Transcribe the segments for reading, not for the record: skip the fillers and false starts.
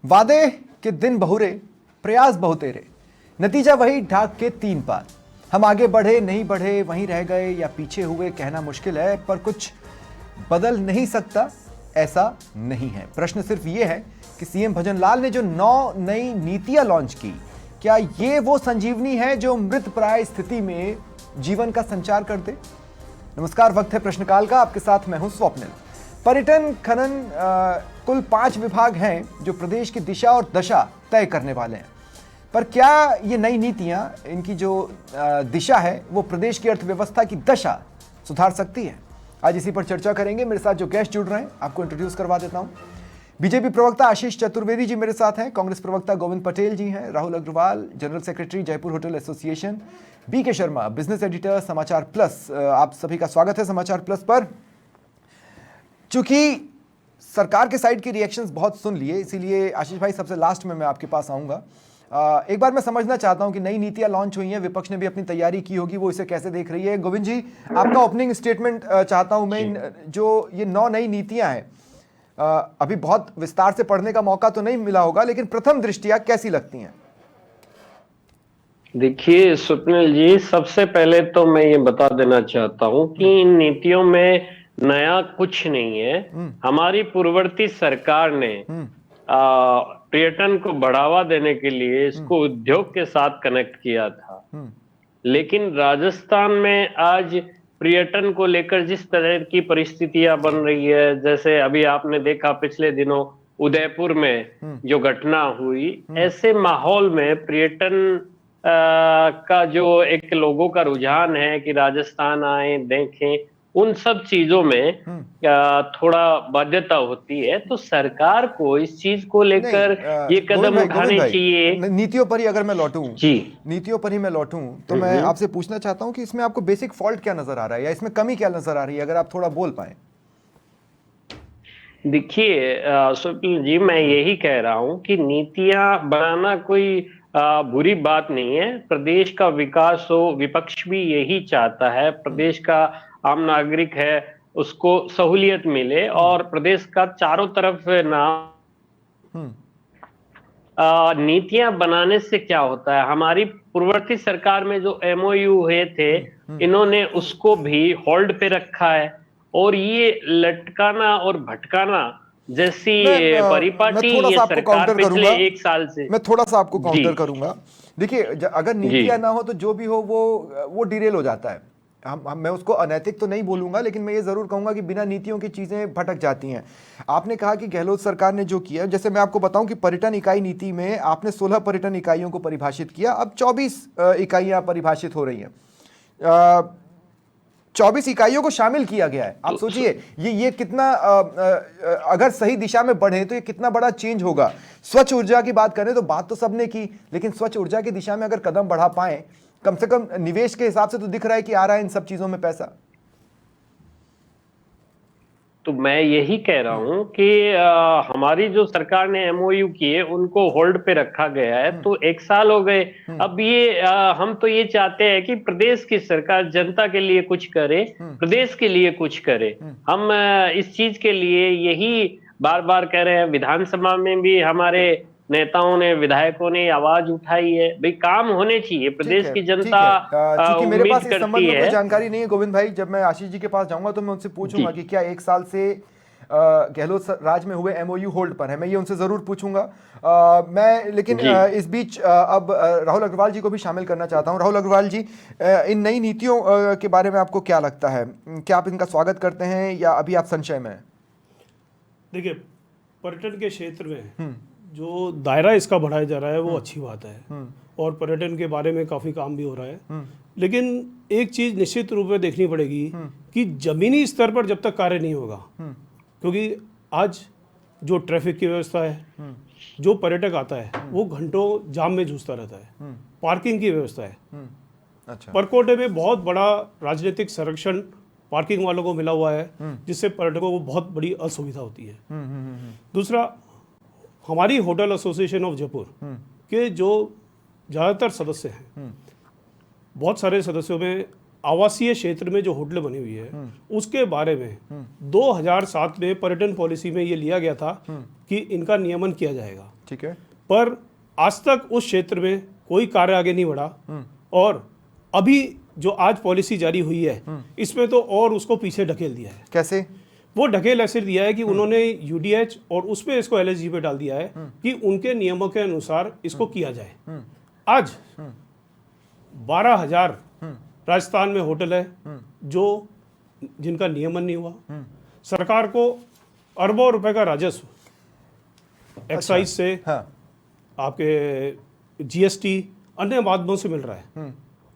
वादे के दिन बहुरे, प्रयास बहुतेरे, नतीजा वही ढाक के 3 पार। हम आगे बढ़े नहीं बढ़े, वहीं रह गए या पीछे हुए, कहना मुश्किल है, पर कुछ बदल नहीं सकता ऐसा नहीं है। प्रश्न सिर्फ ये है कि सीएम भजनलाल ने जो 9 नई नीतियां लॉन्च की, क्या ये वो संजीवनी है जो मृत प्राय स्थिति में जीवन का संचार कर दे? नमस्कार, वक्त है प्रश्नकाल का। आपके साथ मैं हूं स्वप्निल। पर्यटन, खनन, कुल 5 विभाग हैं जो प्रदेश की दिशा और दशा तय करने वाले हैं। पर क्या ये नई नीतियां, इनकी जो दिशा है, वो प्रदेश की अर्थव्यवस्था की दशा सुधार सकती है? आज इसी पर चर्चा करेंगे। मेरे साथ जो गेस्ट जुड़ रहे हैं, आपको इंट्रोड्यूस करवा देता हूं। बीजेपी प्रवक्ता आशीष चतुर्वेदी जी मेरे साथ हैं, कांग्रेस प्रवक्ता गोविंद पटेल जी हैं, Rahul Agarwal general secretary Jaipur hotel association, BK Sharma business editor Samachar plus. आप सभी का स्वागत है समाचार प्लस पर। चूंकि सरकार के साइड के रिएक्शंस बहुत सुन लिए, इसीलिए आशीष भाई सबसे लास्ट में मैं आपके पास आऊंगा। एक बार मैं समझना चाहता हूं कि नई नीतियां लॉन्च हुई हैं, विपक्ष ने भी अपनी तैयारी की होगी, वो इसे कैसे देख रही है। गोविंद जी, आपका ओपनिंग स्टेटमेंट चाहता हूं मैं। जो ये 9 नई नीतियां हैं, अभी बहुत विस्तार से पढ़ने का मौका तो नहीं मिला होगा, लेकिन प्रथम दृष्टिया कैसी लगती हैं? देखिए स्वप्निल जी, सबसे पहले तो मैं ये बता देना चाहता हूं कि इन नीतियों में नया कुछ नहीं है। हमारी पूर्ववर्ती सरकार ने पर्यटन को बढ़ावा देने के लिए इसको उद्योग के साथ कनेक्ट किया था। लेकिन राजस्थान में आज पर्यटन को लेकर जिस तरह की परिस्थितियां बन रही है, जैसे अभी आपने देखा पिछले दिनों उदयपुर में जो घटना हुई, ऐसे माहौल में पर्यटन का जो एक लोगों का रुझान है कि राजस्थान आए देखें, उन सब चीजों में थोड़ा बाध्यता होती है। तो सरकार को इस चीज को लेकर ये कदम उठाने चाहिए। नीतियों पर ही अगर मैं लौटूं जी, नीतियों पर ही मैं लौटूं तो मैं आपसे पूछना चाहता हूं कि इसमें आपको बेसिक फॉल्ट क्या नजर आ रहा है, या इसमें कमी क्या नजर आ रही है, अगर आप थोड़ा बोल पाए। देखिए स्वप्निल जी, मैं यही कह रहा हूं कि नीतियां बनाना कोई बुरी बात नहीं है। प्रदेश का विकास हो, विपक्ष भी यही चाहता है। प्रदेश का आम नागरिक है, उसको सहूलियत मिले और प्रदेश का चारों तरफ नाम। नीतियां बनाने से क्या होता है, हमारी पूर्ववर्ती सरकार में जो एमओयू हुए थे, इन्होंने उसको भी होल्ड पे रखा है। और ये लटकाना और भटकाना जैसी परिपाटी ये सरकार पिछले 1 साल से। मैं थोड़ा सा आपको काउंटर करूंगा। देखिए, अगर नीतियां ना हो तो जो भी हो वो डिरेल हो जाता है। मैं उसको अनैतिक तो नहीं बोलूंगा, लेकिन मैं ये जरूर कहूंगा कि बिना नीतियों की चीजें भटक जाती हैं। आपने कहा कि गहलोत सरकार ने जो किया, जैसे मैं आपको बताऊं कि पर्यटन इकाई नीति में आपने 16 पर्यटन इकाइयों को परिभाषित किया, अब 24 इकाइयां परिभाषित हो रही हैं। 24 इकाइयों को शामिल किया गया है। आप सोचिए ये कितना, अगर सही दिशा में बढ़े तो ये कितना बड़ा चेंज होगा। स्वच्छ ऊर्जा की बात करें तो बात तो सबने की, लेकिन स्वच्छ ऊर्जा की दिशा में अगर कदम बढ़ा पाए, कम से कम निवेश के हिसाब से तो दिख रहा है कि आ रहा है इन सब चीजों में पैसा। तो मैं यही कह रहा हूं कि हमारी जो सरकार ने एमओयू किए उनको होल्ड पे रखा गया है। तो 1 साल हो गए। अब ये हम तो ये चाहते हैं कि प्रदेश की सरकार जनता के लिए कुछ करे, प्रदेश के लिए कुछ करे। हम इस चीज के लिए यही बार बार कह रहे हैं। विधानसभा में भी हमारे नेताओं ने, विधायकों ने आवाज उठाई है, भाई काम होने चाहिए, प्रदेश की जनता मेरे पास इस संबंध में कोई है। जानकारी नहीं है गोविंद भाई। जब मैं आशीष जी के पास जाऊंगा तो मैं उनसे पूछूंगा कि क्या 1 साल से गहलोत राज में हुए एमओयू होल्ड पर है, मैं ये उनसे जरूर पूछूंगा। लेकिन इस बीच अब राहुल अग्रवाल जी को भी शामिल करना चाहता हूं। राहुल अग्रवाल जी, इन नई नीतियों के बारे में आपको क्या लगता है? क्या आप इनका स्वागत करते हैं या अभी आप संशय में हैं? देखिए, पर्यटन के क्षेत्र में जो दायरा इसका बढ़ाया जा रहा है वो अच्छी बात है, और पर्यटन के बारे में काफ़ी काम भी हो रहा है। लेकिन एक चीज़ निश्चित रूप में देखनी पड़ेगी कि ज़मीनी स्तर पर जब तक कार्य नहीं होगा, क्योंकि आज जो ट्रैफिक की व्यवस्था है, जो पर्यटक आता है वो घंटों जाम में जूझता रहता है, पार्किंग की व्यवस्था है। अच्छा, परकोटे में बहुत बड़ा राजनीतिक संरक्षण पार्किंग वालों को मिला हुआ है, जिससे पर्यटकों को बहुत बड़ी असुविधा होती है। दूसरा, हमारी होटल एसोसिएशन ऑफ जयपुर के जो ज़्यादातर सदस्य हैं, बहुत सारे सदस्यों में आवासीय क्षेत्र में जो होटलें बनी हुई है उसके बारे में 2007 में पर्यटन पॉलिसी में ये लिया गया था कि इनका नियमन किया जाएगा। ठीक है। पर आज तक उस क्षेत्र में कोई कार्य आगे नहीं बढ़ा। और अभी जो आज पॉलिसी जारी हुई है इसमें तो और उसको पीछे ढकेल दिया है। कैसे? वो ढकेल ऐसे दिया है कि उन्होंने यूडीएच और उस पे इसको एलएसजी पे डाल दिया है कि उनके नियमों के अनुसार इसको किया जाए। आज 12,000 राजस्थान में होटल है जो जिनका नियमन नहीं हुआ। सरकार को अरबों रुपए का राजस्व एक्साइज से, हाँ। आपके जीएसटी, अन्य माध्यमों से मिल रहा है।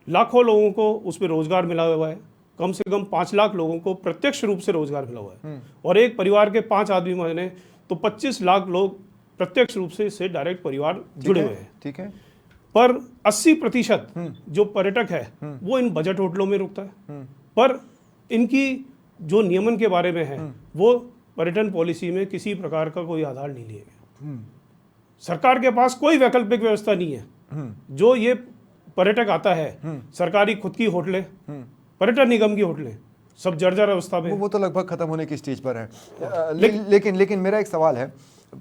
लाखों लोगों को उसमें रोजगार मिला हुआ है। कम से कम 5 लाख लोगों को प्रत्यक्ष रूप से रोजगार मिला हुआ है। और एक परिवार के 5 आदमी माने तो 25 लाख लोग प्रत्यक्ष रूप से इससे डायरेक्ट परिवार जुड़े हुए हैं। ठीक है। पर 80% जो पर्यटक है वो इन बजट होटलों में रुकता है। पर इनकी जो नियमन के बारे में है वो पर्यटन पॉलिसी में किसी प्रकार का कोई आधार नहीं लिया गया। सरकार के पास कोई वैकल्पिक व्यवस्था नहीं है। जो ये पर्यटक आता है, सरकारी खुद की होटलें, पर्यटन निगम की होटलें सब जर्जर अवस्था में। वो तो लगभग खत्म होने की स्टेज पर है। लेकिन मेरा एक सवाल है,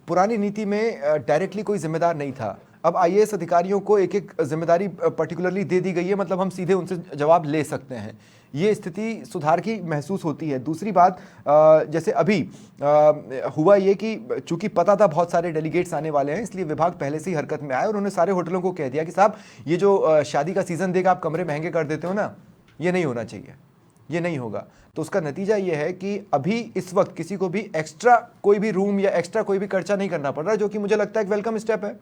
पुरानी नीति में डायरेक्टली कोई जिम्मेदार नहीं था। अब आईएएस अधिकारियों को एक एक जिम्मेदारी पर्टिकुलरली दे दी गई है, मतलब हम सीधे उनसे जवाब ले सकते हैं। ये स्थिति सुधार की महसूस होती है। दूसरी बात, जैसे अभी हुआ ये कि चूंकि पता था बहुत सारे डेलीगेट्स आने वाले हैं, इसलिए विभाग पहले से ही हरकत में आया और उन्होंने सारे होटलों को कह दिया कि साहब ये जो शादी का सीजन देगा आप कमरे महंगे कर देते हो ना, ये नहीं होना चाहिए, ये नहीं होगा। तो उसका नतीजा ये है कि अभी इस वक्त किसी को भी एक्स्ट्रा कोई भी रूम या एक्स्ट्रा कोई भी खर्चा नहीं करना पड़ रहा, जो कि मुझे लगता है एक वेलकम स्टेप है।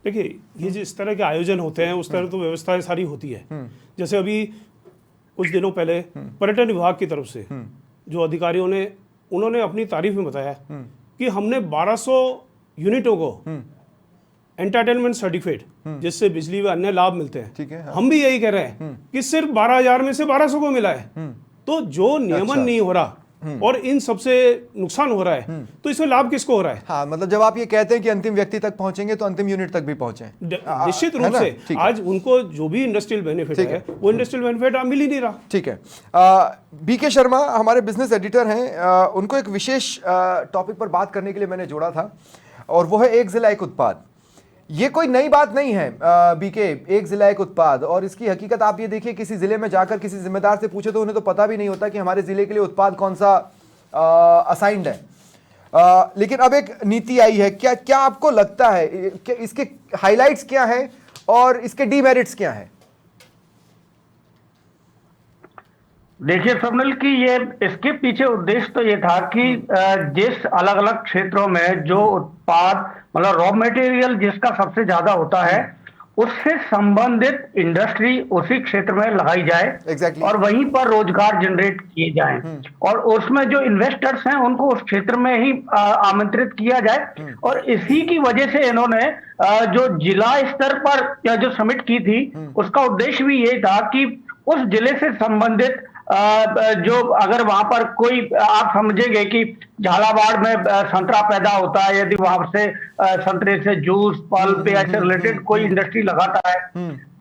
देखिए, ये जिस तरह के आयोजन होते हैं उस तरह तो व्यवस्थाएं सारी होती है। जैसे अभी कुछ दिनों पहले पर्यटन विभाग की तरफ से जो अधिकारियों ने, उन्होंने अपनी तारीफ में बताया कि हमने 1200 यूनिटों को एंटरटेनमेंट सर्टिफिकेट, जिससे बिजली व अन्य लाभ मिलते हैं। ठीक है, हाँ। हम भी यही कह रहे हैं कि सिर्फ 12,000 में से 1200 को मिला है। तो जो नियमन नहीं हो रहा और इन सबसे नुकसान हो रहा है, तो इसमें लाभ किसको हो रहा है? हाँ, मतलब जब आप ये कहते हैं कि अंतिम व्यक्ति तक पहुंचेंगे तो अंतिम यूनिट तक भी पहुंचे, निश्चित रूप से आज उनको जो भी इंडस्ट्रियल बेनिफिट है वो इंडस्ट्रियल बेनिफिट मिल ही नहीं रहा। ठीक है। बीके शर्मा हमारे बिजनेस एडिटर हैं, उनको एक विशेष टॉपिक पर बात करने के लिए मैंने जोड़ा था और वो है एक जिला एक उत्पाद। ये कोई नई बात नहीं है बीके, एक जिला एक उत्पाद। और इसकी हकीकत आप ये देखिए, किसी जिले में जाकर किसी जिम्मेदार से पूछे तो उन्हें तो पता भी नहीं होता कि हमारे जिले के लिए उत्पाद कौन सा असाइंड है। लेकिन अब एक नीति आई है, क्या आपको लगता है कि इसके हाइलाइट्स क्या है और इसके डीमेरिट्स क्या है? देखिए स्वप्निल की ये इसके पीछे उद्देश्य तो ये था कि जिस अलग अलग क्षेत्रों में जो उत्पाद, मतलब रॉ मटेरियल जिसका सबसे ज्यादा होता है, उससे संबंधित इंडस्ट्री उसी क्षेत्र में लगाई जाए। Exactly. और वहीं पर रोजगार जनरेट किए जाएं और उसमें जो इन्वेस्टर्स हैं उनको उस क्षेत्र में ही आमंत्रित किया जाए। और इसी की वजह से इन्होंने जो जिला स्तर पर जो समिट की थी उसका उद्देश्य भी ये था कि उस जिले से संबंधित जो अगर वहां पर कोई, आप समझेंगे कि झालावाड़ में संतरा पैदा होता है, यदि वहां से संतरे से जूस, पल्प या ऐसे रिलेटेड कोई इंडस्ट्री लगाता है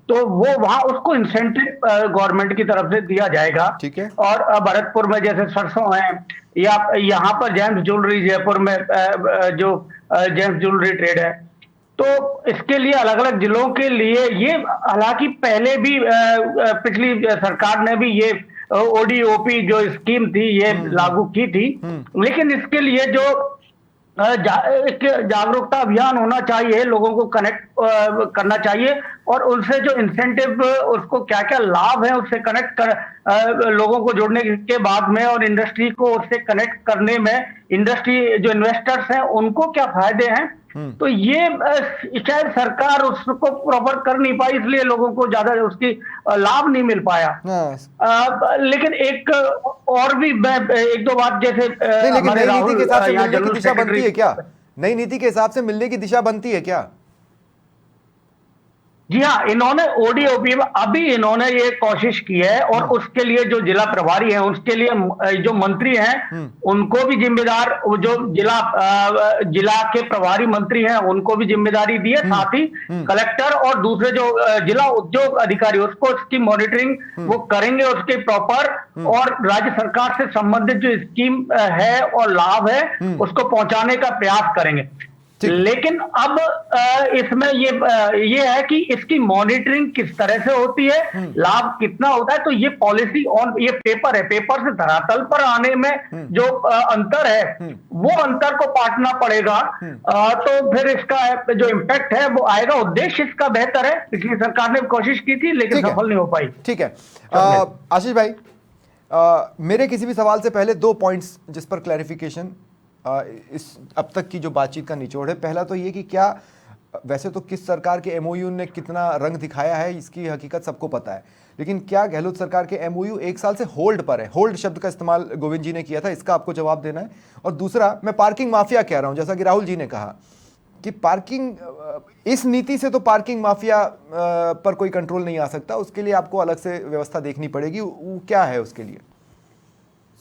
तो वो वहां उसको इंसेंटिव गवर्नमेंट की तरफ से दिया जाएगा। ठीक है। और भरतपुर में जैसे सरसों है, या यहाँ पर जेम्स ज्वेलरी, जयपुर में जो जेम्स ज्वेलरी ट्रेड है, तो इसके लिए अलग अलग जिलों के लिए ये, हालांकि पहले भी पिछली सरकार ने भी ये ओडीओपी जो स्कीम थी ये लागू की थी, लेकिन इसके लिए जो एक जागरूकता अभियान होना चाहिए, लोगों को कनेक्ट करना चाहिए और उनसे जो इंसेंटिव, उसको क्या क्या लाभ है उससे कनेक्ट कर लोगों को जोड़ने के बाद में, और इंडस्ट्री को उससे कनेक्ट करने में, इंडस्ट्री जो इन्वेस्टर्स हैं उनको क्या फायदे हैं, तो ये शायद सरकार उसको प्रॉपर कर नहीं पाई, इसलिए लोगों को ज्यादा उसकी लाभ नहीं मिल पाया। लेकिन एक और भी एक दो बात, जैसे लेकिन नई नीति के हिसाब से मिलने की दिशा बनती है क्या? नई नीति के हिसाब से मिलने की दिशा बनती है क्या? जी हाँ, इन्होंने ओडीओपी अभी इन्होंने ये कोशिश की है और उसके लिए जो जिला प्रभारी हैं, उसके लिए जो मंत्री हैं उनको भी जिम्मेदार, जो जिला के प्रभारी मंत्री हैं उनको भी जिम्मेदारी दी है, साथ ही कलेक्टर और दूसरे जो जिला उद्योग अधिकारी उसको उसकी मॉनिटरिंग वो करेंगे उसके प्रॉपर, और राज्य सरकार से संबंधित जो स्कीम है और लाभ है उसको पहुंचाने का प्रयास करेंगे। लेकिन अब इसमें ये है कि इसकी मॉनिटरिंग किस तरह से होती है, लाभ कितना होता है। तो ये पॉलिसी ऑन ये पेपर है, पेपर से धरातल पर आने में जो अंतर है वो अंतर को पाटना पड़ेगा। तो फिर इसका जो इम्पैक्ट है वो आएगा। उद्देश्य इसका बेहतर है, पिछली सरकार ने कोशिश की थी लेकिन सफल नहीं हो पाई। ठीक है आशीष भाई, मेरे किसी भी सवाल से पहले 2 पॉइंट्स जिस पर क्लैरिफिकेशन इस अब तक की जो बातचीत का निचोड़ है। पहला तो ये कि क्या वैसे तो किस सरकार के एमओयू ने कितना रंग दिखाया है इसकी हकीकत सबको पता है, लेकिन क्या गहलोत सरकार के एमओयू 1 साल से होल्ड पर है? होल्ड शब्द का इस्तेमाल गोविंद जी ने किया था, इसका आपको जवाब देना है। और दूसरा, मैं पार्किंग माफिया कह रहा हूं, जैसा कि राहुल जी ने कहा कि पार्किंग इस नीति से तो पार्किंग माफिया पर कोई कंट्रोल नहीं आ सकता, उसके लिए आपको अलग से व्यवस्था देखनी पड़ेगी। वो क्या है उसके लिए?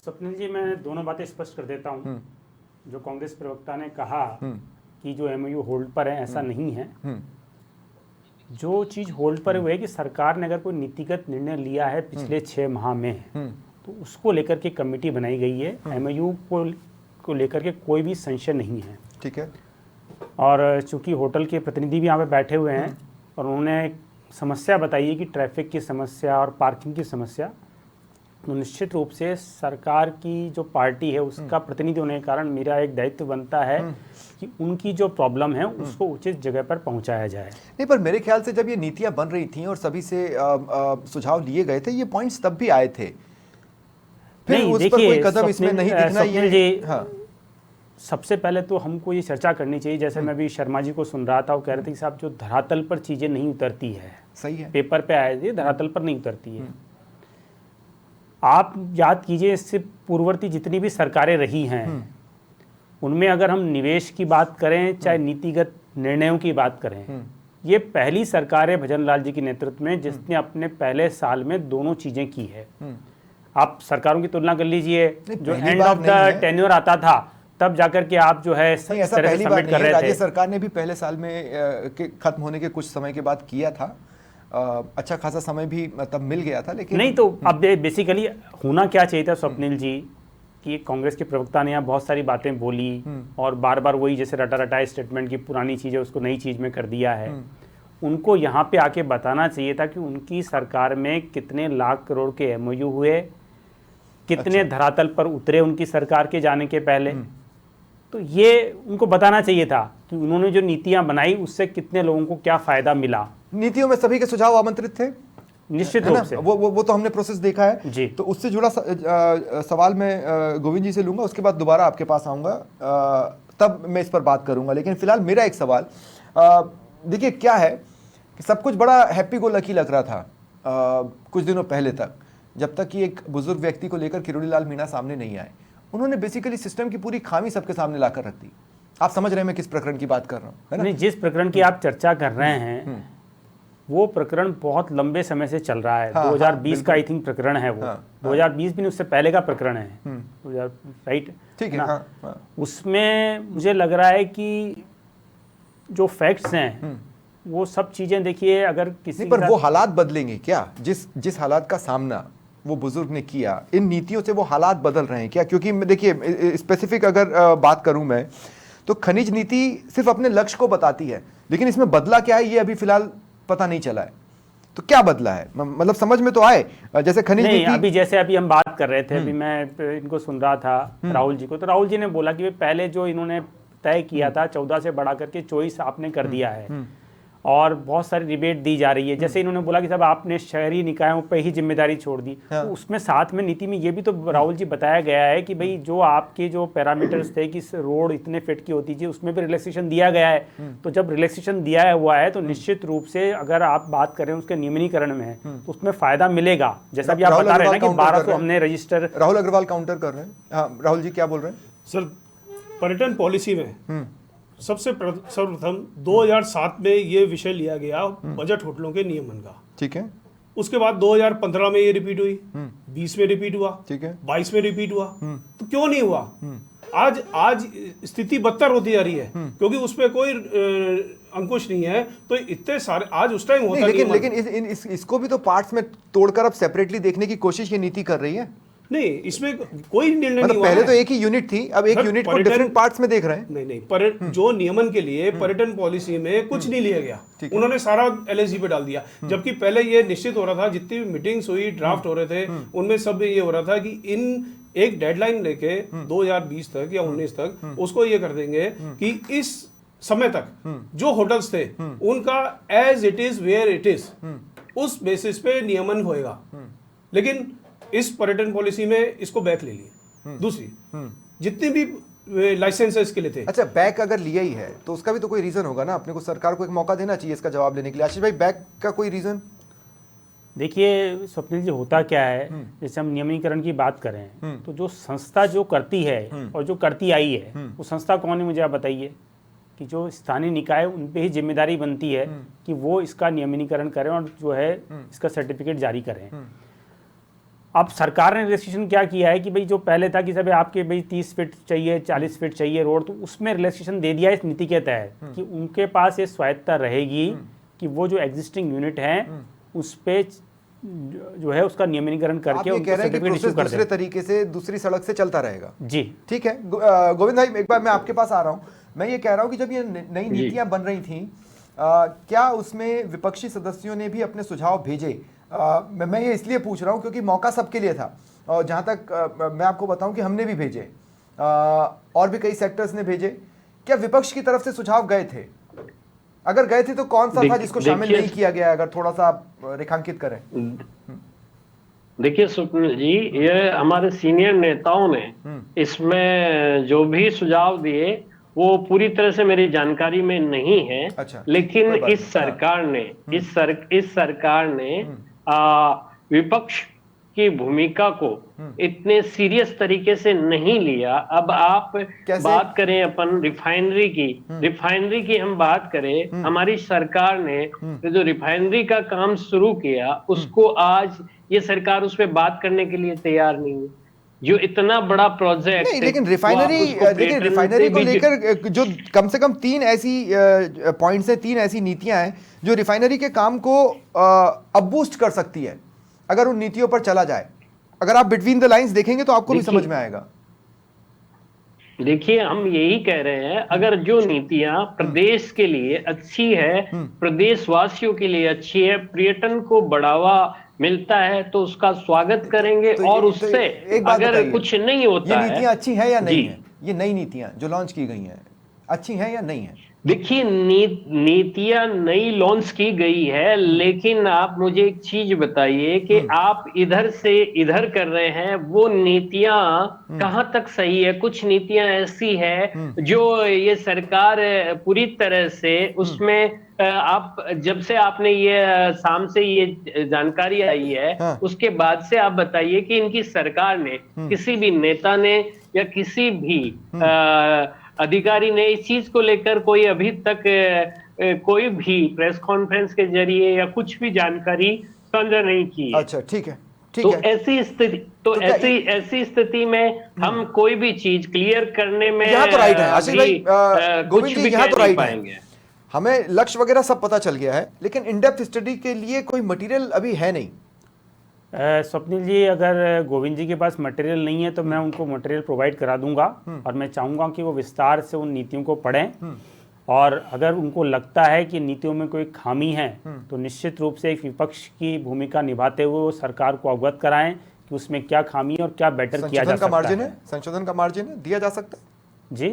स्वप्निल जी, मैं दोनों बातें स्पष्ट कर देता हूं। जो कांग्रेस प्रवक्ता ने कहा कि जो एमओयू होल्ड पर है, ऐसा नहीं है। जो चीज होल्ड पर है वो है कि सरकार ने अगर कोई नीतिगत निर्णय लिया है पिछले 6 माह में, तो उसको लेकर के कमेटी बनाई गई है। एमओयू को लेकर के कोई भी संशय नहीं है। ठीक है। और चूंकि होटल के प्रतिनिधि भी यहाँ पे बैठे हुए हैं और उन्होंने समस्या बताई है कि ट्रैफिक की समस्या और पार्किंग की समस्या, तो निश्चित रूप से सरकार की जो पार्टी है उसका प्रतिनिधि होने के कारण मेरा एक दायित्व बनता है कि उनकी जो प्रॉब्लम है उसको उचित जगह पर पहुंचाया जाए। नहीं, पर मेरे ख्याल से जब ये नीतियां बन रही थी और सभी से सुझाव लिए गए थे, ये पॉइंट्स तब भी आए थे। फिर नहीं, उस पर कोई कदम इसमें नहीं दिखना ये। हाँ। सबसे पहले तो हमको ये चर्चा करनी चाहिए। जैसे मैं भी शर्मा जी को सुन रहा था, वो कह रहे थे कि साहब जो धरातल पर चीजें नहीं उतरती है, सही है, पेपर पे आए थे, धरातल पर नहीं उतरती है। आप याद कीजिए, इससे पूर्ववर्ती जितनी भी सरकारें रही हैं उनमें अगर हम निवेश की बात करें, चाहे नीतिगत निर्णयों की बात करें, ये पहली सरकार है भजन लाल जी के नेतृत्व में जिसने अपने पहले साल में दोनों चीजें की है। आप सरकारों की तुलना कर लीजिए, जो एंड ऑफ द टेन्योर आता था तब जाकर के आप जो है ऐसा पहली बार नहीं है। राज्य सरकार ने भी पहले साल में खत्म होने के कुछ समय के बाद किया था। अच्छा खासा समय भी तब मिल गया था, लेकिन नहीं। तो अब बेसिकली होना क्या चाहिए था स्वप्निल जी कि कांग्रेस के प्रवक्ता ने यहाँ बहुत सारी बातें बोली और बार बार वही जैसे रटा रटाए स्टेटमेंट की पुरानी चीज़ है उसको नई चीज़ में कर दिया है। उनको यहाँ पे आके बताना चाहिए था कि उनकी सरकार में कितने लाख करोड़ के एमओयू हुए, कितने धरातल पर उतरे उनकी सरकार के जाने के पहले। तो ये उनको बताना चाहिए था कि उन्होंने जो नीतियां बनाई उससे कितने लोगों को क्या फायदा मिला। नीतियों में सभी के सुझाव आमंत्रित थे, निश्चित रूप से। वो तो हमने प्रोसेस देखा है जी। तो उससे जुड़ा सवाल मैं गोविंद जी से लूंगा, उसके बाद दोबारा आपके पास आऊंगा, तब मैं इस पर बात करूंगा। लेकिन फिलहाल मेरा एक सवाल, देखिए क्या है कि सब कुछ बड़ा हैप्पी गो लकी लग रहा था कुछ दिनों पहले तक, जब तक कि एक बुजुर्ग व्यक्ति को लेकर किरोड़ी लाल मीणा सामने नहीं आए। उन्होंने बेसिकली सिस्टम की पूरी खामी सबके सामने लाकर रख दी। आप समझ रहे हैं मैं किस प्रकरण की बात कर रहा हूं, है ना? नहीं, जिस प्रकरण की आप चर्चा कर रहे हैं वो प्रकरण बहुत लंबे समय से चल रहा है। 2020 का आई थिंक प्रकरण है वो। 2020 भी नहीं, उससे पहले का प्रकरण है 2000, राइट? ठीक है ना? उसमें मुझे लग रहा है कि जो फैक्ट्स हैं वो सब चीजें देखिए, अगर किसी पर वो हालात बदलेंगे क्या? जिस हालात का सामना वो बुजुर्ग ने किया, इन नीतियों से वो हालात बदल रहे हैं क्या? क्योंकि देखिए स्पेसिफिक अगर बात करूं मैं तो खनिज नीति सिर्फ अपने लक्ष्य को बताती है, लेकिन इसमें बदला क्या है ये अभी फिलहाल पता नहीं चला है। तो क्या बदला है, मतलब समझ में तो आए जैसे खनिज नीति। अभी जैसे अभी हम बात कर रहे थे, अभी मैं इनको सुन रहा था राहुल जी को, तो राहुल जी ने बोला कि पहले जो इन्होंने तय किया था 14 से बढ़ा करके 24 आपने कर दिया है और बहुत सारी रिबेट दी जा रही है। जैसे इन्होंने बोला कि साहब आपने शहरी निकायों पर ही जिम्मेदारी छोड़ दी, तो उसमें साथ में नीति में ये भी तो राहुल जी बताया गया है कि भाई जो आपके जो पैरामीटर्स थे कि रोड इतने फिट की होती थी उसमें भी रिलैक्सेशन दिया गया है। तो जब रिलैक्सेशन दिया हुआ है तो निश्चित रूप से अगर आप बात करें उसके नियमनीकरण में तो उसमें फायदा मिलेगा। जैसा भी आप बता रहे हैं ना कि 1200 हमने रजिस्टर। राहुल अग्रवाल काउंटर कर रहे हैं। हाँ राहुल जी क्या बोल रहे हैं? सर, पर्यटन पॉलिसी में सबसे सर्वप्रथम 2007 में ये विषय लिया गया बजट होटलों के नियमन का। ठीक है। उसके बाद 2015 में ये रिपीट हुई, 20 में रिपीट हुआ, ठीक है, 22 में रिपीट हुआ। तो क्यों नहीं हुआ? आज स्थिति बदतर होती जा रही है क्योंकि उसमें कोई अंकुश नहीं है। तो इतने सारे आज उस टाइम होता लेकिन इसको भी तो पार्ट्स में तोड़कर अब सेपरेटली देखने की कोशिश ये नीति कर रही है। नहीं, इसमें कोई निर्णय नहीं मतलब हुआ पहले है। तो एक ही यूनिट थी, अब एक सर, यूनिट को पर्यटन- डिफरेंट पार्ट्स में देख रहे हैं। नहीं, जो नियमन के लिए पर्यटन पॉलिसी में कुछ नहीं लिया गया, उन्होंने सारा एलएसजी पे डाल दिया। जबकि पहले ये निश्चित हो रहा था, जितनी भी मीटिंग्स हुई, ड्राफ्ट हो रहे थे, उनमें सब ये हो रहा था कि इन एक डेडलाइन लेके 2020 तक या 19 तक उसको ये कर देंगे कि इस समय तक जो होटल्स थे उनका as it is where it is उस बेसिस पे नियमन होएगा। लेकिन इस पर्यटन पॉलिसी में इसको बैक ले लिया। दूसरी जितनी भी लाइसेंस इसके लिए थे, अच्छा, बैक अगर लिया ही है तो उसका भी तो कोई रीजन होगा ना, अपने को सरकार को एक मौका देना चाहिए इसका जवाब लेने के लिए। आशीष भाई, बैक का कोई रीजन? देखिए स्वप्निल जी, होता क्या है, जैसे हम नियमीकरण की बात करें तो जो संस्था जो करती है और जो करती आई है वो संस्था कौन है, मुझे आप बताइए। कि जो स्थानीय निकाय, उन पे ही जिम्मेदारी बनती है कि वो इसका नियमीकरण करें और जो है इसका सर्टिफिकेट जारी करें। अब सरकार ने रिलैक्सेशन क्या किया है कि भाई जो पहले था कि सब आपके भाई 30 फीट चाहिए, 40 फीट चाहिए रोड, तो उसमें रिलैक्सेशन दे दिया इस नीति के तहत कि उनके पास ये स्वायत्तता रहेगी कि वो जो एग्जिस्टिंग यूनिट हैं उस पे जो है उसका नियमीकरण आप करके ये उनको कह रहे हैं कि सर्टिफिकेट इशू प्रोसेस कर दूसरे दें। तरीके से दूसरी सड़क से चलता रहेगा। जी ठीक है। गोविंद भाई, एक बार मैं आपके पास आ रहा हूं। मैं ये कह रहा हूं कि जब ये नई नीतियां बन रही थी, क्या उसमें विपक्षी सदस्यों ने भी अपने सुझाव भेजे? मैं ये इसलिए पूछ रहा हूं क्योंकि मौका सबके लिए था, और जहां तक मैं आपको बताऊं कि हमने भी भेजे, और भी कई सेक्टर्स ने भेजे। क्या विपक्ष की तरफ से सुझाव गए थे? अगर गए थे तो कौन सा था जिसको शामिल नहीं किया गया? अगर थोड़ा सा आप रेखांकित करें। देखिए स्वप्निल जी, ये हमारे सीनियर नेताओं ने इसमें जो भी सुझाव दिए वो पूरी तरह से मेरी जानकारी में नहीं है। अच्छा, लेकिन कोई बात इस नहीं। सरकार ने इस सरकार ने विपक्ष की भूमिका को इतने सीरियस तरीके से नहीं लिया। अब आप कैसे? बात करें अपन रिफाइनरी की हम बात करें, हमारी सरकार ने जो रिफाइनरी का काम शुरू किया उसको आज ये सरकार उस पर बात करने के लिए तैयार नहीं है। जो इतना बड़ा प्रोजेक्ट नहीं, लेकिन रिफाइनरी को लेकर जो कम से कम 3 ऐसी पॉइंट्स हैं, 3 ऐसी नीतियां हैं जो रिफाइनरी के काम को अप बूस्ट कर सकती है अगर उन नीतियों पर चला जाए। अगर आप बिटवीन द लाइंस देखेंगे तो आपको भी समझ में आएगा। देखिए, हम यही कह रहे हैं, अगर जो नीतियां प्रदेश के लिए अच्छी है, प्रदेशवासियों के लिए अच्छी है, पर्यटन को बढ़ावा मिलता है तो उसका स्वागत करेंगे। तो और उससे एक बात अगर बताइए, कुछ नहीं होता ये है, नीतियां अच्छी है या नहीं जी। है? ये नई नीतियां जो लॉन्च की गई हैं अच्छी हैं या नहीं है? देखिए, नीतियां नई लॉन्च की गई है, लेकिन आप मुझे एक चीज बताइए कि आप इधर से इधर कर रहे हैं, वो नीतियां कहां तक सही है? कुछ नीतियां ऐसी है जो ये सरकार पूरी तरह से उसमें आप जब से आपने ये शाम से ये जानकारी आई है, हाँ। उसके बाद से आप बताइए कि इनकी सरकार ने, किसी भी नेता ने या किसी भी अधिकारी ने इस चीज को लेकर कोई अभी तक कोई भी प्रेस कॉन्फ्रेंस के जरिए या कुछ भी जानकारी साझा नहीं की है। अच्छा, ठीक है, ठीक तो है। ऐसी स्थिति में हम कोई भी चीज क्लियर करने में यहाँ तो राइट है आशीष भाई, कुछ गोविंद जी, भी यहाँ कह तो नहीं राइट पाएंगे। है। हमें लक्ष्य वगैरह सब पता चल गया है, लेकिन इन डेप्थ स्टडी के लिए कोई मटेरियल अभी है नहीं। स्वप्निल जी, अगर गोविंद जी के पास मटेरियल नहीं है तो मैं उनको मटेरियल प्रोवाइड करा दूंगा, और मैं चाहूँगा कि वो विस्तार से उन नीतियों को पढ़ें, और अगर उनको लगता है कि नीतियों में कोई खामी है तो निश्चित रूप से एक विपक्ष की भूमिका निभाते हुए वो सरकार को अवगत कराएं कि उसमें क्या खामी है और क्या बेटर किया जा सकता है। संशोधन का मार्जिन है, दिया जा सकता है जी।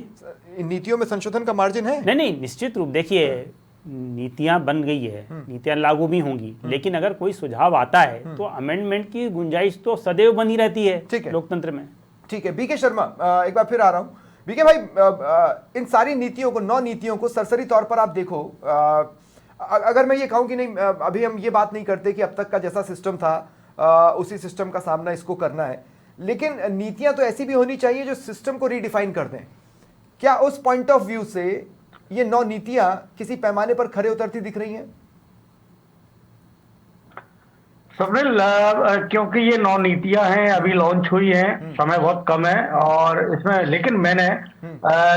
इन नीतियों में संशोधन का मार्जिन है? नहीं, निश्चित रूप, देखिए नीतियां बन गई है, नीतियां लागू भी होंगी, लेकिन अगर कोई सुझाव आता है तो अमेंडमेंट की गुंजाइश तो सदैव बनी रहती है लोकतंत्र में। ठीक है। बीके शर्मा, एक बार फिर आ रहा हूं। बीके भाई, इन सारी नीतियों को, 9 नीतियों को सरसरी तौर पर आप देखो, अगर मैं ये कहूं कि नहीं, अभी हम ये बात नहीं करते कि अब तक का जैसा सिस्टम था उसी सिस्टम का सामना इसको करना है, लेकिन नीतियां तो ऐसी भी होनी चाहिए जो सिस्टम को रीडिफाइन कर दें। क्या उस पॉइंट ऑफ व्यू से ये 9 नीतियां किसी पैमाने पर खरे उतरती दिख रही हैं? स्वप्निल, क्योंकि ये 9 नीतियां हैं, अभी लॉन्च हुई हैं, समय बहुत कम है और इसमें, लेकिन मैंने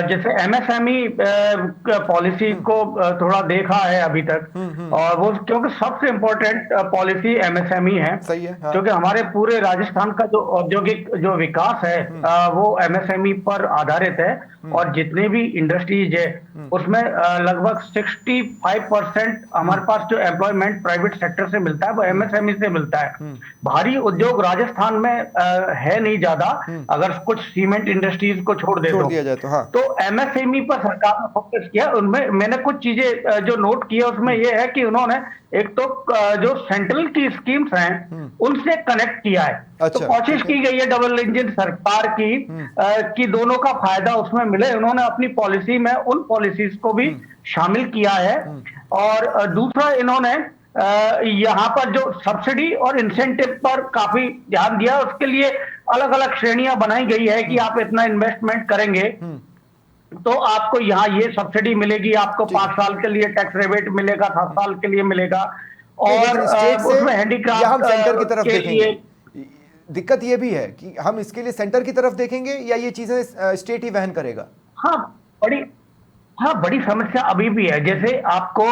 जैसे एमएसएमई पॉलिसी को थोड़ा देखा है अभी तक, और वो क्योंकि सबसे इम्पोर्टेंट पॉलिसी एमएसएमई है। सही है, हाँ। क्योंकि हमारे पूरे राजस्थान का जो औद्योगिक जो विकास है वो एमएसएमई पर आधारित है, और जितने भी इंडस्ट्रीज है उसमें लगभग 65% हमारे पास जो एम्प्लॉयमेंट प्राइवेट सेक्टर से मिलता है वो एमएसएमई से मिलता है। भारी उद्योग राजस्थान में है नहीं ज्यादा, अगर कुछ सीमेंट इंडस्ट्रीज को छोड़ दिया जाए तो, हाँ। तो एमएसएमई पर सरकार ने फोकस किया। उनमें मैंने कुछ चीजें जो नोट किया उसमें यह है कि उन्होंने एक तो जो सेंट्रल की स्कीम्स हैं उनसे कनेक्ट किया है। अच्छा, तो कोशिश की गई है डबल इंजन सरकार की दोनों का फायदा उसमें मिले। उन्होंने अपनी पॉलिसी में उन पॉलिसीज को भी शामिल किया है। और दूसरा, इन्होंने यहाँ पर जो सब्सिडी और इंसेंटिव पर काफी ध्यान दिया, उसके लिए अलग अलग श्रेणियां बनाई गई है कि आप इतना इन्वेस्टमेंट करेंगे तो आपको यहाँ ये सब्सिडी मिलेगी, आपको 5 साल के लिए टैक्स रिबेट मिलेगा, 7 साल के लिए मिलेगा। और उसमें हैंडीक्राफ्ट हम सेंटर की तरफ के लिए देखेंगे। दिक्कत ये भी है कि हम इसके लिए सेंटर की तरफ देखेंगे या ये चीजें स्टेट ही वहन करेगा? बड़ी समस्या अभी भी है। जैसे आपको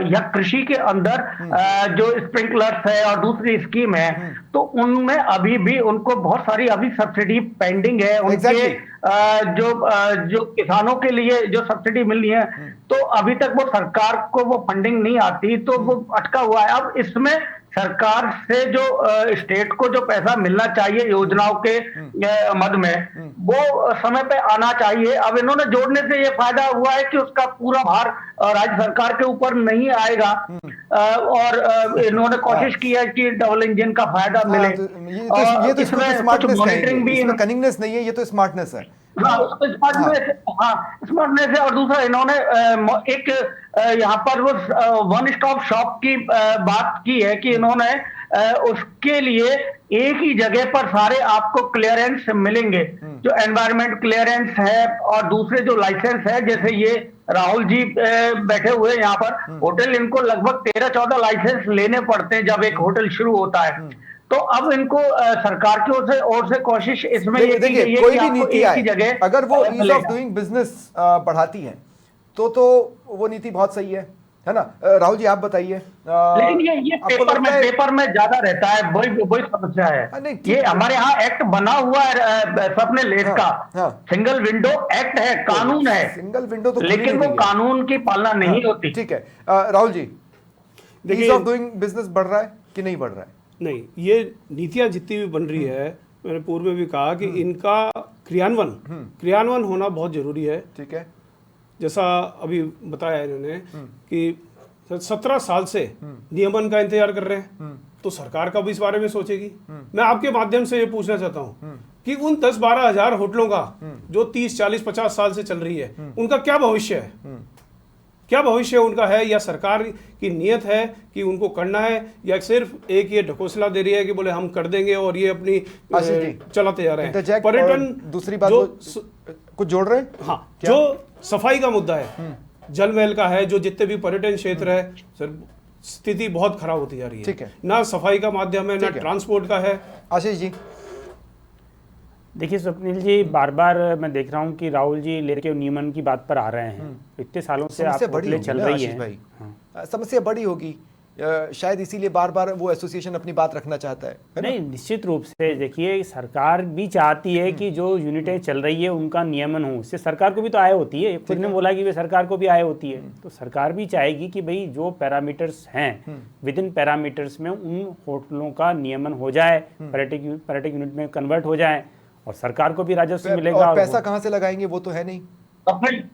या कृषि के अंदर जो स्प्रिंकलर्स है और दूसरी स्कीम है, तो उनमें अभी भी उनको बहुत सारी अभी सब्सिडी पेंडिंग है। उनके जो किसानों के लिए जो सब्सिडी मिलनी है, तो अभी तक वो सरकार को वो फंडिंग नहीं आती, तो वो अटका हुआ है। अब इसमें सरकार से जो स्टेट को जो पैसा मिलना चाहिए योजनाओं के मद में, वो समय पे आना चाहिए। अब इन्होंने जोड़ने से ये फायदा हुआ है कि उसका पूरा भार राज्य सरकार के ऊपर नहीं आएगा, और इन्होंने कोशिश की है कि डबल इंजन का फायदा मिले। ये तो इसमें स्मार्टनेस मॉनिटरिंग भी, इसमें कनिंगनेस नहीं है, ये तो स्मार्टनेस है। स्मार्टनेस है। और दूसरा, इन्होंने एक यहाँ पर वो वन स्टॉप शॉप की बात की है कि इन्होंने उसके लिए एक ही जगह पर सारे आपको क्लियरेंस मिलेंगे, जो एनवायरमेंट क्लियरेंस है और दूसरे जो लाइसेंस है। जैसे ये राहुल जी बैठे हुए यहाँ पर, होटल इनको लगभग 13-14 लाइसेंस लेने पड़ते हैं जब एक होटल शुरू होता है। तो अब इनको सरकार की ओर से कोशिश इसमें ये की गई है कोई कि भी नीति एक ही जगह अगर वो ईज ऑफ डूइंग बिजनेस बढ़ाती है तो वो नीति बहुत सही है ना? राहुल जी आप बताइए। लेकिन ये पेपर में ज्यादा रहता है, वही समस्या है। ये हमारे यहाँ एक्ट बना हुआ है स्वप्निल, इसका सिंगल विंडो एक्ट है, कानून है, सिंगल विंडो तो, लेकिन वो कानून की पालना नहीं होती। ठीक है Rahul ji, ease of doing business बढ़ रहा है कि नहीं बढ़ रहा है? नहीं, ये नीतियां जितनी भी बन रही है, मैंने पूर्व में भी कहा कि इनका क्रियान्वयन होना बहुत जरूरी है। ठीक है। जैसा अभी बताया इन्होंने कि 17 साल से नियमन का इंतजार कर रहे हैं, तो सरकार कब इस बारे में सोचेगी? मैं आपके माध्यम से ये पूछना चाहता हूँ कि उन 10-12 हजार होटलों का जो 30, 40, 50 साल से चल रही है, उनका क्या भविष्य है? क्या भविष्य उनका है? या सरकार की नीयत है कि उनको करना है, या सिर्फ एक ये ढकोसला दे रही है कि बोले हम कर देंगे और ये अपनी चलाते जा रहे हैं? पर्यटन, दूसरी बात कुछ जोड़ रहे हैं? हाँ, जो सफाई का मुद्दा है, जल महल का है, जो जितने भी पर्यटन क्षेत्र है सर, स्थिति बहुत खराब होती जा रही है। ठीक है। ना सफाई का माध्यम है, ना ट्रांसपोर्ट का है। आशीष जी देखिए स्वप्निल जी, बार बार मैं देख रहा हूँ कि राहुल जी लेके नियमन की बात पर आ रहे हैं। इतने सालों से आप चल रही है, समस्या बड़ी होगी शायद, इसीलिए बार बार वो एसोसिएशन अपनी बात रखना चाहता है। नहीं, निश्चित रूप से देखिए सरकार भी चाहती है कि जो यूनिटें चल रही है उनका नियमन हो, उससे सरकार को भी तो आय होती है। खुद ने बोला कि वे सरकार को भी आय होती है, तो सरकार भी चाहेगी कि भाई जो पैरामीटर्स हैं विद इन पैरामीटर्स में उन होटलों का नियमन हो जाए, पर्यटक यूनिट में कन्वर्ट हो जाए, और सरकार को भी राजस्व मिलेगा। और पैसा कहाँ से लगाएंगे वो तो है नहीं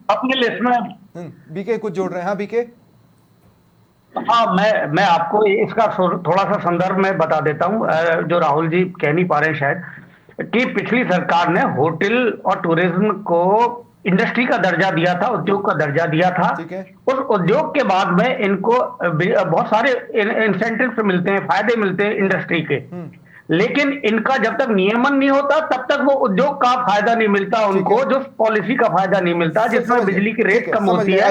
अपने लिस्ट में। बीके कुछ जोड़ रहे हैं? हाँ बीके। हाँ, मैं आपको इसका थोड़ा सा संदर्भ में बता देता हूँ, जो राहुल जी कह नहीं पा रहे हैं शायद, कि पिछली सरकार ने होटल और टूरिज्म को इंडस्ट्री का दर्जा दिया था, उद्योग का दर्जा दिया था। उस उद्योग के बाद में इनको बहुत सारे इंसेंटिव्स मिलते हैं, फायदे मिलते हैं इंडस्ट्री के। लेकिन इनका जब तक नियमन नहीं होता तब तक वो उद्योग का फायदा नहीं मिलता उनको, जो पॉलिसी का फायदा नहीं मिलता, जिसमें बिजली की रेट कम होती है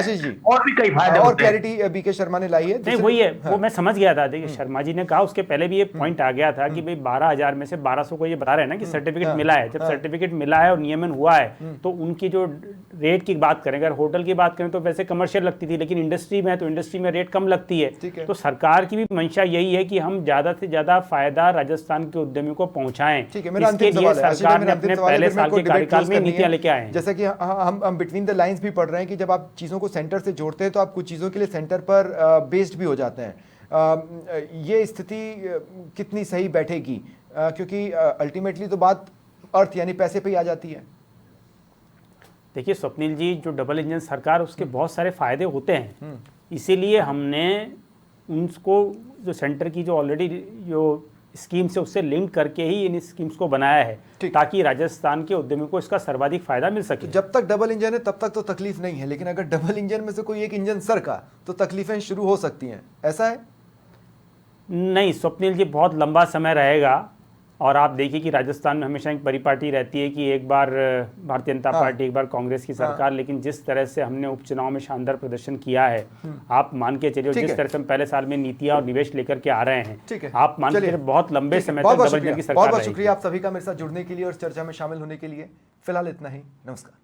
और भी कई फायदे और होते हैं। क्लैरिटी बीके शर्मा ने लाई है। नहीं वही है, वो मैं समझ गया था। देखिए शर्मा जी ने कहा, उसके पहले भी ये पॉइंट आ गया था कि भाई 12,000 में से 1200 को ये बता रहे हैं ना कि सर्टिफिकेट मिला है। जब सर्टिफिकेट मिला है और नियमन हुआ है तो उनकी जो रेट की बात करें, अगर होटल की बात करें तो वैसे कमर्शियल लगती थी, लेकिन इंडस्ट्री में है तो इंडस्ट्री में रेट कम लगती है। तो सरकार की भी मंशा यही है कि हम ज्यादा से ज्यादा फायदा राजस्थान के उद्यमियों को पहुंचाएं। इसके लिए सरकार ने अपने पहले साल के कार्यकाल में नीतियां लेके आए हैं। जैसे कि हम बिटवीन द लाइंस भी पढ़ रहे हैं कि जब आप चीजों को सेंटर से जोड़ते हैं तो आप कुछ चीजों के लिए सेंटर पर बेस्ड भी हो जाते हैं। ये स्थिति कितनी सही बैठेगी, क्योंकि अल्टीमेटली तो बात अर्थ यानी पैसे पे ही आ जाती है। देखिए स्वप्निल जी, जो डबल इंजन सरकार, उसके बहुत सारे फायदे होते हैं, इसीलिए हमने उनको जो सेंटर की जो ऑलरेडी जो स्कीम से उससे लिंक करके ही इन स्कीम्स को बनाया है ताकि राजस्थान के उद्यमियों को इसका सर्वाधिक फायदा मिल सके। जब तक डबल इंजन है तब तक तो तकलीफ नहीं है, लेकिन अगर डबल इंजन में से कोई एक इंजन सर का तो तकलीफें शुरू हो सकती हैं, ऐसा है? नहीं स्वप्निल जी, बहुत लंबा समय रहेगा। और आप देखिए कि राजस्थान में हमेशा एक परिपाटी रहती है कि एक बार भारतीय जनता पार्टी, एक बार कांग्रेस की सरकार। लेकिन जिस तरह से हमने उपचुनाव में शानदार प्रदर्शन किया है, आप मान के चलिए, जिस तरह से हम पहले साल में नीतियां और निवेश लेकर के आ रहे हैं, आप मान के चलिए बहुत लंबे समय तक डबल इंजन की सरकार रहेगी। बहुत शुक्रिया आप सभी का मेरे साथ जुड़ने के लिए और चर्चा में शामिल होने के लिए। फिलहाल इतना ही, नमस्कार।